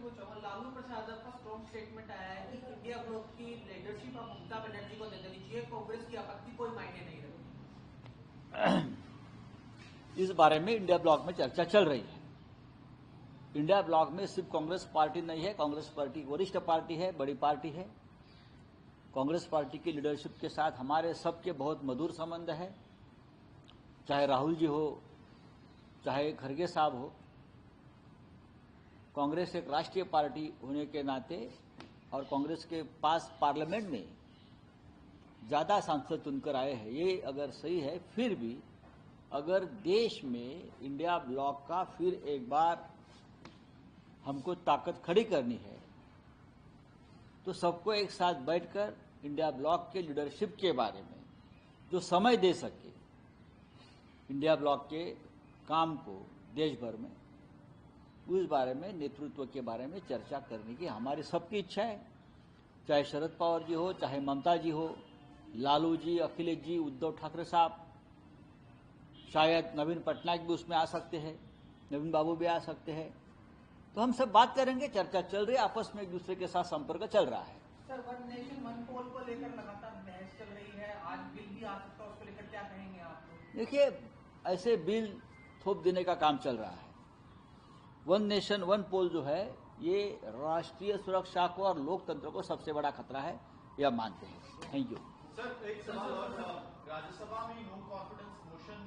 कुछ और लालू प्रसाद का स्ट्रॉन्ग स्टेटमेंट आया है कि इंडिया ब्लॉक की लीडरशिप अब ममता बनर्जी को दे देनी चाहिए, कांग्रेस की आपत्ति कोई मायने नहीं रखती। इस बारे में इंडिया ब्लॉक में चर्चा चल रही है। इंडिया ब्लॉक में सिर्फ कांग्रेस पार्टी नहीं है, कांग्रेस पार्टी वरिष्ठ पार्टी है, बड़ी पार्टी है। कांग्रेस पार्टी की लीडरशिप के साथ हमारे सबके बहुत मधुर संबंध है, चाहे राहुल जी हो, चाहे खरगे साहब हो। कांग्रेस एक राष्ट्रीय पार्टी होने के नाते और कांग्रेस के पास पार्लियामेंट में ज्यादा सांसद चुनकर आए हैं, ये अगर सही है, फिर भी अगर देश में इंडिया ब्लॉक का फिर एक बार हमको ताकत खड़ी करनी है तो सबको एक साथ बैठकर इंडिया ब्लॉक के लीडरशिप के बारे में जो समय दे सके इंडिया ब्लॉक के काम को देश भर में, उस बारे में नेतृत्व के बारे में चर्चा करने की हमारी सबकी इच्छा है। चाहे शरद पवार जी हो, चाहे ममता जी हो, लालू जी, अखिलेश जी, उद्धव ठाकरे साहब, शायद नवीन पटनायक भी उसमें आ सकते हैं, नवीन बाबू भी आ सकते हैं। तो हम सब बात करेंगे, चर्चा चल रही है, आपस में एक दूसरे के साथ संपर्क चल रहा है। सर, वन नेशन वन पोल को लेकर लगातार बहस चल रही है, आज बिल भी आ सकता है, उसको लेकर क्या कहेंगे आप लोग? देखिए, ऐसे बिल थोप देने का काम चल रहा है। वन नेशन वन पोल जो है ये राष्ट्रीय सुरक्षा को और लोकतंत्र को सबसे बड़ा खतरा है, यह मानते हैं। Thank you sir. एक सवाल और, राज्यसभा में नो कॉन्फिडेंस मोशन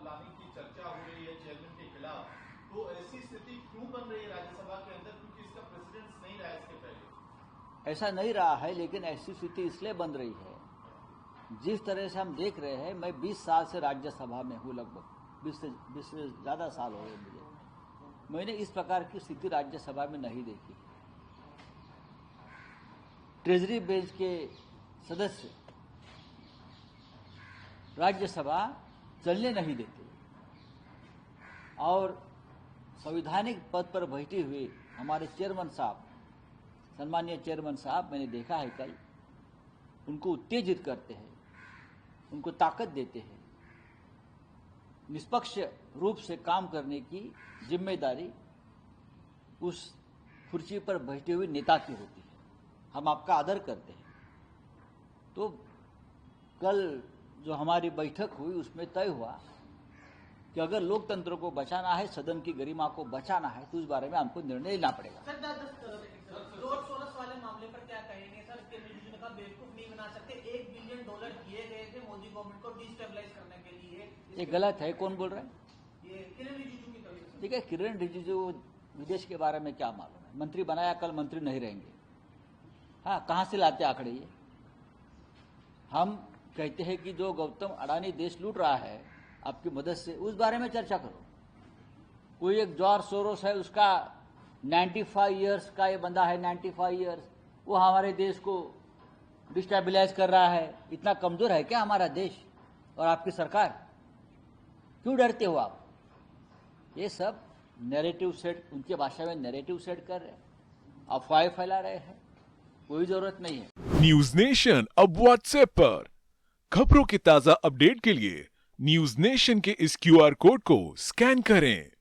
लाने की चर्चा हो रही है चेयरमैन के खिलाफ, तो ऐसी स्थिति क्यों बन रही है राज्यसभा के अंदर, क्योंकि इसका प्रेसिडेंस नहीं रहा इसके पहले? ऐसा नहीं रहा है, लेकिन ऐसी स्थिति इसलिए बन रही है, जिस तरह से हम देख रहे हैं। मैं 20 साल से राज्यसभा में हूँ, लगभग 20 से ज्यादा साल हो गए मुझे। मैंने इस प्रकार की स्थिति राज्यसभा में नहीं देखी। ट्रेजरी बेंच के सदस्य राज्यसभा चलने नहीं देते और संवैधानिक पद पर बैठे हुए हमारे चेयरमैन साहब, सम्मानीय चेयरमैन साहब, मैंने देखा है कल, उनको उत्तेजित करते हैं, उनको ताकत देते हैं। निष्पक्ष रूप से काम करने की जिम्मेदारी उस कुर्सी पर बैठे हुए नेता की होती है। हम आपका आदर करते हैं। तो कल जो हमारी बैठक हुई उसमें तय हुआ कि अगर लोकतंत्र को बचाना है, सदन की गरिमा को बचाना है, तो उस बारे में हमको निर्णय लेना पड़ेगा। सर, रोड सोरस वाले मामले पर क्या कहेंगे? सर, किरण रिजिजू ने कहा बेवकूफ नहीं बना सकते, $1 बिलियन दिए गए थे मोदी गवर्नमेंट को डिस्टेबलाइज करने के लिए। ये गलत है। कौन बोल रहा है? ये किरण रिजिजू की तरफ से। ठीक है, किरण रिजिजू विदेश के बारे में क्या मालूम है? मंत्री बनाया, कल मंत्री नहीं रहेंगे। हाँ, कहां से लाते आंकड़े ये? हम कहते हैं कि जो गौतम अडानी देश लूट रहा है आपकी मदद से, उस बारे में चर्चा करो। कोई एक जॉर्ज सोरोस है, उसका 95 इयर्स का ये बंदा है, 95 इयर्स, वो हमारे देश को डिस्टेबलाइज कर रहा है। इतना कमजोर है क्या हमारा देश और आपकी सरकार? क्यों डरते हो आप? ये सब नैरेटिव सेट, उनके भाषा में नैरेटिव सेट कर रहे हैं, अफवाहें फैला रहे हैं। कोई जरूरत नहीं है। न्यूज नेशन अब व्हाट्सएप पर खबरों के ताजा अपडेट के लिए न्यूज नेशन के इस QR कोड को स्कैन करें।